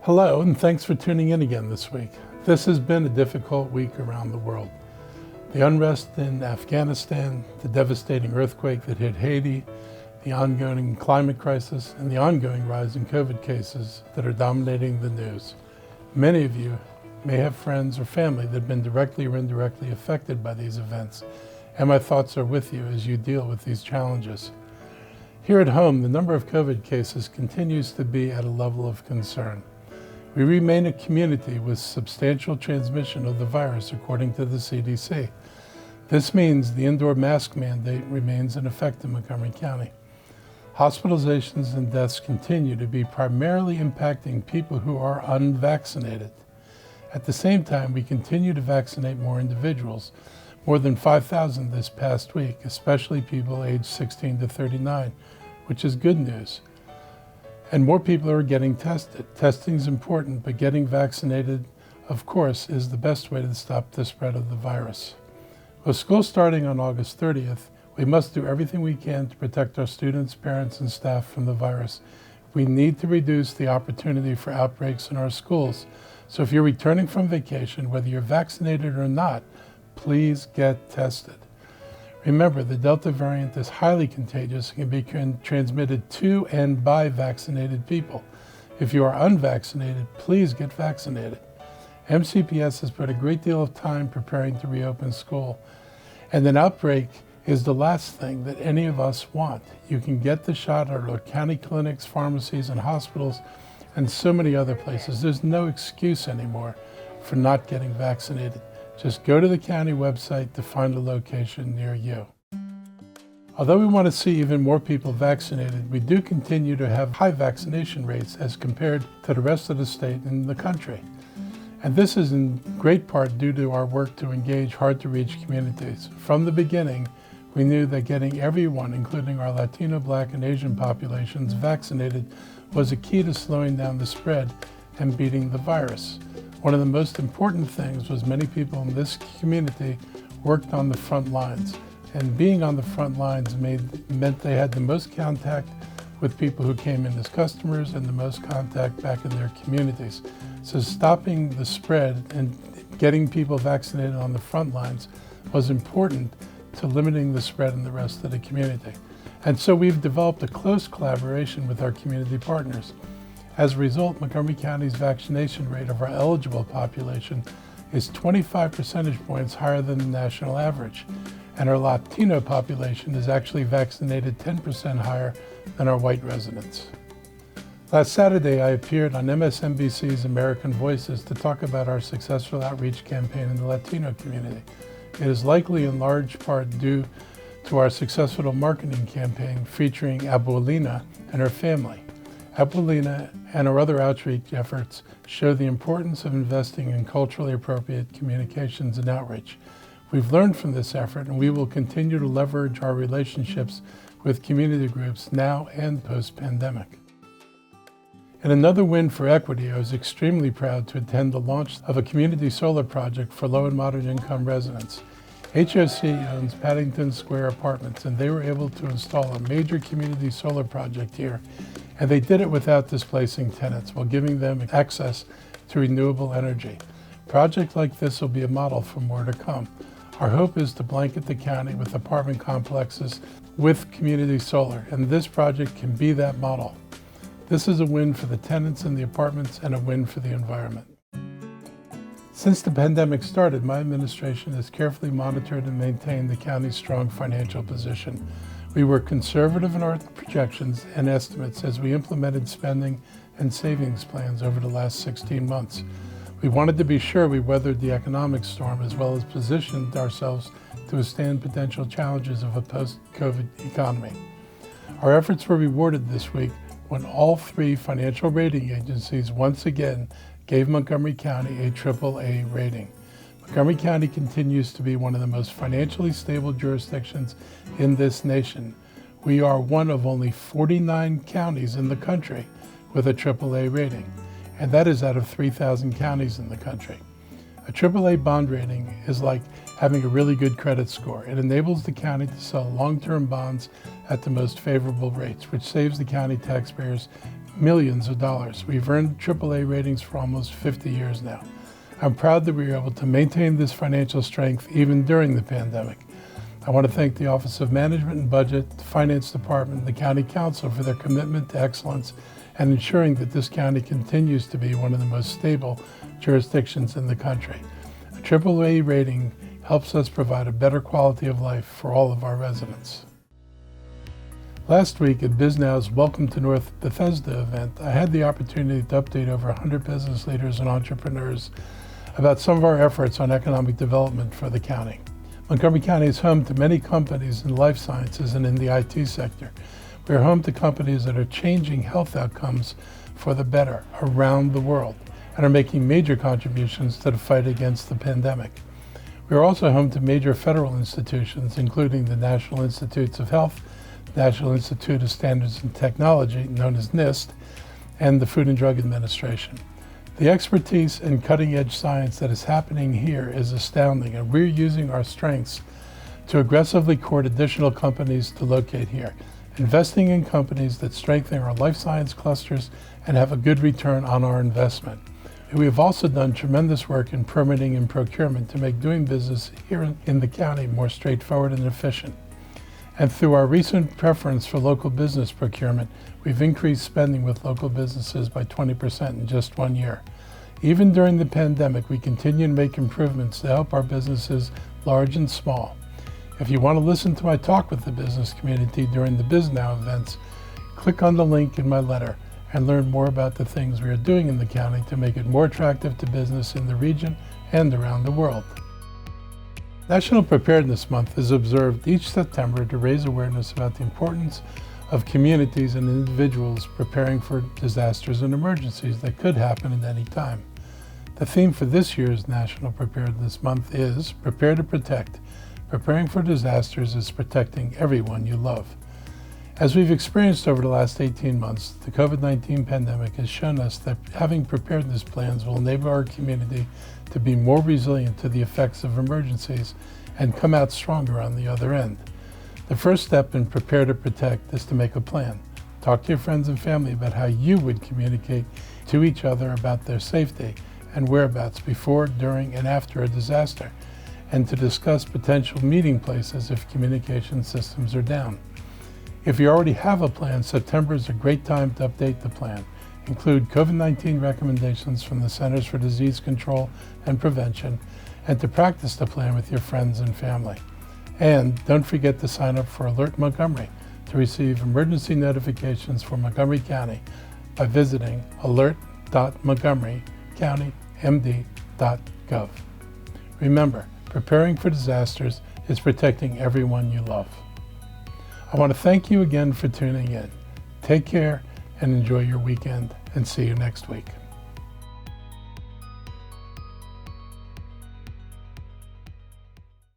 Hello, and thanks for tuning in again this week. This has been a difficult week around the world. The unrest in Afghanistan, the devastating earthquake that hit Haiti, the ongoing climate crisis, and the ongoing rise in COVID cases that are dominating the news. Many of you may have friends or family that have been directly or indirectly affected by these events, and my thoughts are with you as you deal with these challenges. Here at home, the number of COVID cases continues to be at a level of concern. We remain a community with substantial transmission of the virus, according to the CDC. This means the indoor mask mandate remains in effect in Montgomery County. Hospitalizations and deaths continue to be primarily impacting people who are unvaccinated. At the same time, we continue to vaccinate more individuals, more than 5,000 this past week, especially people aged 16 to 39, which is good news. And more people are getting tested. Testing is important, but getting vaccinated, of course, is the best way to stop the spread of the virus. With school starting on August 30th, we must do everything we can to protect our students, parents, and staff from the virus. We need to reduce the opportunity for outbreaks in our schools. So if you're returning from vacation, whether you're vaccinated or not, please get tested. Remember, the Delta variant is highly contagious and can be transmitted to and by vaccinated people. If you are unvaccinated, please get vaccinated. MCPS has put a great deal of time preparing to reopen school, and an outbreak is the last thing that any of us want. You can get the shot at our county clinics, pharmacies, and hospitals, and so many other places. There's no excuse anymore for not getting vaccinated. Just go to the county website to find a location near you. Although we want to see even more people vaccinated, we do continue to have high vaccination rates as compared to the rest of the state and the country. And this is in great part due to our work to engage hard-to-reach communities. From the beginning, we knew that getting everyone, including our Latino, Black, and Asian populations, vaccinated was a key to slowing down the spread and beating the virus. One of the most important things was many people in this community worked on the front lines. And being on the front lines meant they had the most contact with people who came in as customers and the most contact back in their communities. So stopping the spread and getting people vaccinated on the front lines was important to limiting the spread in the rest of the community. And so we've developed a close collaboration with our community partners. As a result, Montgomery County's vaccination rate of our eligible population is 25 percentage points higher than the national average. And our Latino population is actually vaccinated 10% higher than our white residents. Last Saturday, I appeared on MSNBC's American Voices to talk about our successful outreach campaign in the Latino community. It is likely in large part due to our successful marketing campaign featuring Abuelina and her family. Abuelina and our other outreach efforts show the importance of investing in culturally appropriate communications and outreach. We've learned from this effort, and we will continue to leverage our relationships with community groups now and post-pandemic. In another win for equity, I was extremely proud to attend the launch of a community solar project for low and moderate income residents. HOC owns Paddington Square Apartments, and they were able to install a major community solar project here, and they did it without displacing tenants while giving them access to renewable energy. A project like this will be a model for more to come. Our hope is to blanket the county with apartment complexes with community solar, and this project can be that model. This is a win for the tenants in the apartments and a win for the environment. Since the pandemic started, my administration has carefully monitored and maintained the county's strong financial position. We were conservative in our projections and estimates as we implemented spending and savings plans over the last 16 months. We wanted to be sure we weathered the economic storm as well as positioned ourselves to withstand potential challenges of a post-COVID economy. Our efforts were rewarded this week when all three financial rating agencies once again gave Montgomery County a AAA rating. Montgomery County continues to be one of the most financially stable jurisdictions in this nation. We are one of only 49 counties in the country with a AAA rating, and that is out of 3,000 counties in the country. A AAA bond rating is like having a really good credit score. It enables the county to sell long-term bonds at the most favorable rates, which saves the county taxpayers millions of dollars. We've earned AAA ratings for almost 50 years now. I'm proud that we were able to maintain this financial strength even during the pandemic. I want to thank the Office of Management and Budget, the Finance Department, and the County Council for their commitment to excellence and ensuring that this county continues to be one of the most stable jurisdictions in the country. A AAA rating helps us provide a better quality of life for all of our residents. Last week at BizNow's Welcome to North Bethesda event, I had the opportunity to update over 100 business leaders and entrepreneurs about some of our efforts on economic development for the county. Montgomery County is home to many companies in life sciences and in the IT sector. We are home to companies that are changing health outcomes for the better around the world and are making major contributions to the fight against the pandemic. We are also home to major federal institutions, including the National Institutes of Health, National Institute of Standards and Technology, known as NIST, and the Food and Drug Administration. The expertise and cutting-edge science that is happening here is astounding, and we're using our strengths to aggressively court additional companies to locate here, investing in companies that strengthen our life science clusters and have a good return on our investment. We have also done tremendous work in permitting and procurement to make doing business here in the county more straightforward and efficient. And through our recent preference for local business procurement, we've increased spending with local businesses by 20% in just 1 year. Even during the pandemic, we continue to make improvements to help our businesses, large and small. If you want to listen to my talk with the business community during the BizNow events, click on the link in my letter and learn more about the things we are doing in the county to make it more attractive to business in the region and around the world. National Preparedness Month is observed each September to raise awareness about the importance of communities and individuals preparing for disasters and emergencies that could happen at any time. The theme for this year's National Preparedness Month is Prepare to Protect. Preparing for disasters is protecting everyone you love. As we've experienced over the last 18 months, the COVID-19 pandemic has shown us that having preparedness plans will enable our community to be more resilient to the effects of emergencies and come out stronger on the other end. The first step in Prepare to Protect is to make a plan. Talk to your friends and family about how you would communicate to each other about their safety and whereabouts before, during, and after a disaster, and to discuss potential meeting places if communication systems are down. If you already have a plan, September is a great time to update the plan. Include COVID-19 recommendations from the Centers for Disease Control and Prevention, and to practice the plan with your friends and family. And don't forget to sign up for Alert Montgomery to receive emergency notifications for Montgomery County by visiting alert.montgomerycountymd.gov. Remember, preparing for disasters is protecting everyone you love. I want to thank you again for tuning in. Take care and enjoy your weekend, and see you next week.